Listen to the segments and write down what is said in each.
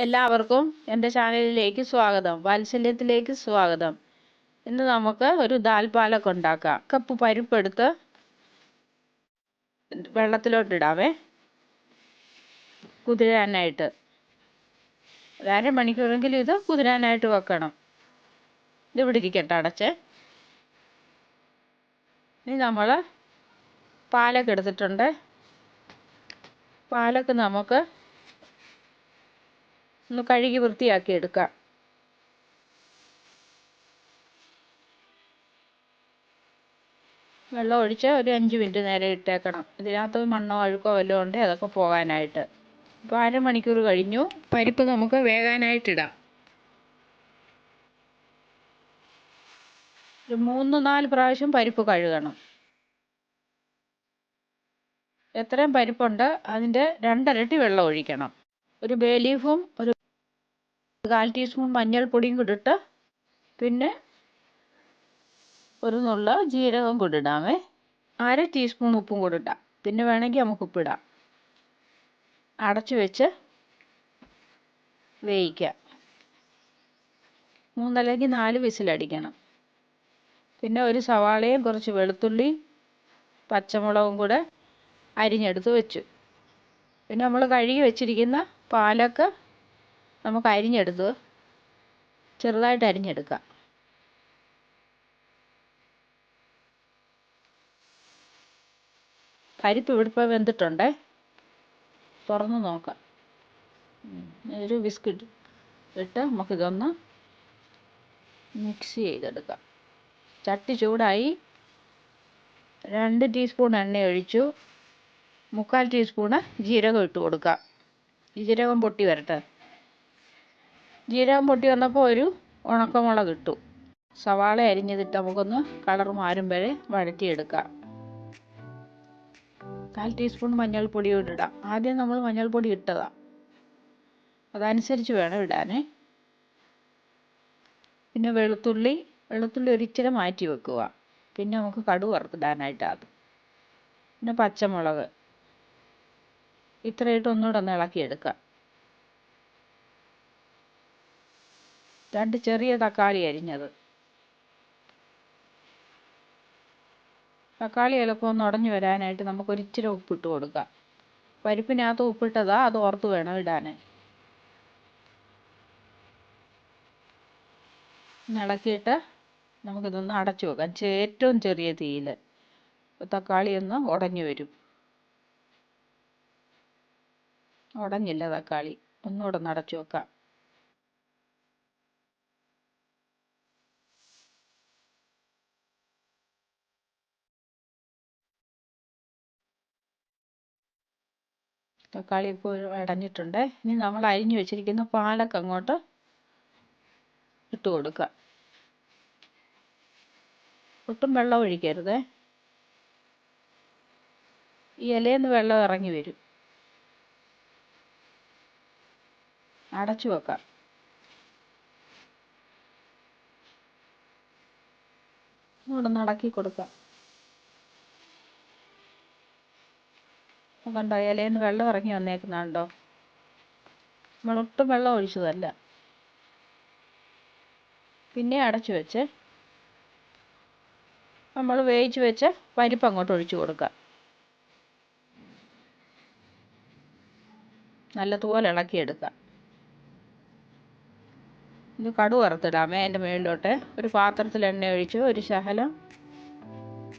എല്ലാവർക്കും എൻ്റെ ചാനലിലേക്ക് സ്വാഗതം. വാത്സല്യത്തിലേക്ക് സ്വാഗതം. ഇന്ന് നമുക്ക് ഒരു ദാൽ പാലക് ഉണ്ടാക്കാം. കപ്പ് പരിപ്പെടുത്ത് വെള്ളത്തിലോട്ടിടാവേ, കുതിരാനായിട്ട്. ഒരു അരമണിക്കൂറെങ്കിലും ഇത് കുതിരാനായിട്ട് വെക്കണം. ഇതിവിടെ ഇരിക്കട്ടെ അടച്ച്. ഇനി നമ്മൾ പാലക് എടുത്തിട്ടുണ്ട്. പാലക് നമുക്ക് ഒന്ന് കഴുകി വൃത്തിയാക്കി എടുക്കാം. വെള്ളം ഒഴിച്ച് ഒരു 5 മിനിറ്റ് നേരം ഇട്ടേക്കണം. ഇതിനകത്ത് മണ്ണോ അഴുക്കോ വല്ലതും ഉണ്ടെങ്കിൽ അതൊക്കെ പോകാനായിട്ട്. ഇപ്പോൾ അരമണിക്കൂർ കഴിഞ്ഞു. പരിപ്പ് നമുക്ക് വേകാനായിട്ടിടാം. ഒരു 3-4 പ്രാവശ്യം പരിപ്പ് കഴുകണം. എത്രയും പരിപ്പുണ്ട് അതിൻ്റെ 2 ഇരട്ടി വെള്ളം ഒഴിക്കണം. ഒരു ബേ ലീഫും ഒരു 1/4 ടീസ്പൂൺ മഞ്ഞൾപ്പൊടിയും കൂടിട്ട്, പിന്നെ ഒരു നുള്ള ജീരകം കൂടിടാമേ. 1/2 ടീസ്പൂൺ ഉപ്പും കൂടിട്ടാം. പിന്നെ വേണമെങ്കിൽ നമുക്ക് ഉപ്പിടാം. അടച്ചു വെച്ച് വേവിക്കാം. 3 അല്ലെങ്കിൽ 4 വിസിലടിക്കണം. പിന്നെ ഒരു സവാളയും കുറച്ച് വെളുത്തുള്ളി പച്ചമുളകും കൂടെ അരിഞ്ഞെടുത്ത് വെച്ചു. പിന്നെ നമ്മൾ കഴുകി വെച്ചിരിക്കുന്ന പാലക് നമുക്ക് അരിഞ്ഞെടുത്ത് ചെറുതായിട്ട് അരിഞ്ഞെടുക്കാം. പരിപ്പ് ഇവിടെ വെന്തിട്ടുണ്ട്. തുറന്ന് നോക്കാം. ഒരു ബിസ്ക്കറ്റ് ഇട്ട് നമുക്കിതൊന്ന് മിക്സ് ചെയ്തെടുക്കാം. ചട്ടി ചൂടായി. 2 ടീസ്പൂൺ എണ്ണ ഒഴിച്ചു. 3/4 ടീസ്പൂണ് ജീരകം ഇട്ട് കൊടുക്കാം. ജീരകം പൊട്ടി വരട്ടെ. ജീരകം പൊട്ടി വന്നപ്പോൾ ഒരു ഉണക്കമുളക് ഇട്ടു. സവാള അരിഞ്ഞതിട്ട് നമുക്കൊന്ന് കളർ മാറും വരെ വഴറ്റിയെടുക്കാം. 1/4 ടീസ്പൂൺ മഞ്ഞൾപ്പൊടി കൂടി ഇടാം. ആദ്യം നമ്മൾ മഞ്ഞൾപ്പൊടി ഇട്ടതാണ്, അതനുസരിച്ച് വേണം ഇടാനേ. പിന്നെ വെളുത്തുള്ളി ഒരിച്ചിരി മാറ്റി വെക്കുക. പിന്നെ നമുക്ക് കടുക് വറുത്തിടാനായിട്ടാണ്. പിന്നെ പച്ചമുളക് ഇത്രയിട്ട് ഒന്നുകൂടെ ഒന്ന് ഇളക്കിയെടുക്കാം. 2 ചെറിയ തക്കാളി അരിഞ്ഞത്. തക്കാളി എളുപ്പം ഒന്ന് ഉടഞ്ഞു വരാനായിട്ട് നമുക്കൊരിച്ചിരി ഉപ്പിട്ട് കൊടുക്കാം. പരിപ്പിനകത്ത് ഉപ്പിട്ടതാ, അത് ഓർത്ത് വേണം ഇടാൻ. ഇളക്കിയിട്ട് നമുക്കിതൊന്ന് അടച്ചു വെക്കാം. ഏറ്റവും ചെറിയ തീയിൽ. തക്കാളി ഒന്ന് ഉടഞ്ഞു വരും. ഉടഞ്ഞില്ല തക്കാളി. ഒന്നുകൂടെ ഒന്ന് അടച്ചു വെക്കാം. തക്കാളി ഇപ്പോൾ അടഞ്ഞിട്ടുണ്ട്. ഇനി നമ്മൾ അരിഞ്ഞു വെച്ചിരിക്കുന്ന പാലക് അങ്ങോട്ട് ഇട്ട് കൊടുക്കുക. ഒട്ടും വെള്ളം ഒഴിക്കരുത്. ഈ ഇലയിൽ നിന്ന് വെള്ളം ഇറങ്ങി വരും. അടച്ചു വെക്കാം. ഒന്നുകൂടെ നടക്കി കൊടുക്കാം. കണ്ടോ, ഇലയിൽ നിന്ന് വെള്ളം ഇറങ്ങി വന്നേക്കുന്നുണ്ടോ? നമ്മളൊട്ടും വെള്ളം ഒഴിച്ചതല്ല. പിന്നെ അടച്ചു വെച്ച് നമ്മൾ വേവിച്ച് വെച്ച് പരിപ്പ് അങ്ങോട്ട് ഒഴിച്ചു കൊടുക്കാം. നല്ലതുപോലെ ഇളക്കിയെടുക്കാം. ഇത് കടുക് വറുത്തിടാമേ. അതിൻ്റെ മുകളിലോട്ട് ഒരു പാത്രത്തിൽ എണ്ണ ഒഴിച്ച് ഒരു ശകലം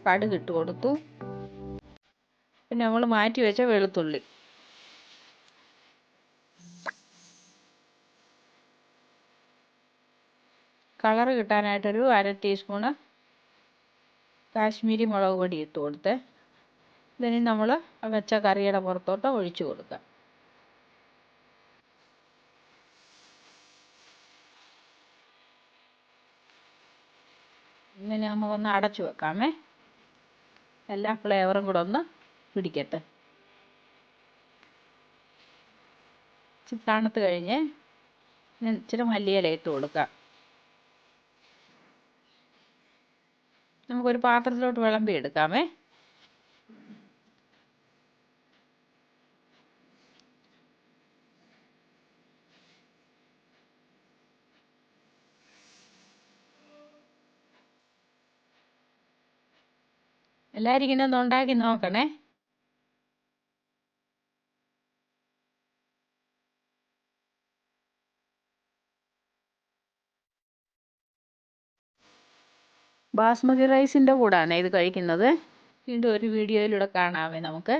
കടുക് ഇട്ട് കൊടുത്തു. പിന്നെ നമ്മൾ മാറ്റി വെച്ച വെളുത്തുള്ളി, കളർ കിട്ടാനായിട്ടൊരു 1/2 ടീസ്പൂണ് കാശ്മീരി മുളക് പൊടി ഇട്ട് കൊടുത്ത് ഇതിന് നമ്മൾ വെച്ച കറിയുടെ പുറത്തോട്ട് ഒഴിച്ചു കൊടുക്കാം. ഇങ്ങനെ നമുക്കൊന്ന് അടച്ചു വെക്കാമേ. എല്ലാ ഫ്ലേവറും കൂടെ ഒന്ന് പിടിക്കട്ടെ. ഇച്ചിരി തണുത്ത് കഴിഞ്ഞ് ഇച്ചിരി മല്ലിയില ഇട്ട് കൊടുക്കാം. നമുക്കൊരു പാത്രത്തിലോട്ട് വിളമ്പി എടുക്കാമേ. എല്ലാവരും ഇങ്ങനെ ഒന്ന് ഉണ്ടാക്കി നോക്കണേ. ബാസ്മതി റൈസിൻ്റെ കൂടാണ് ഇത് കഴിക്കുന്നത്. വീണ്ടും ഒരു വീഡിയോയിലൂടെ കാണാമേ നമുക്ക്.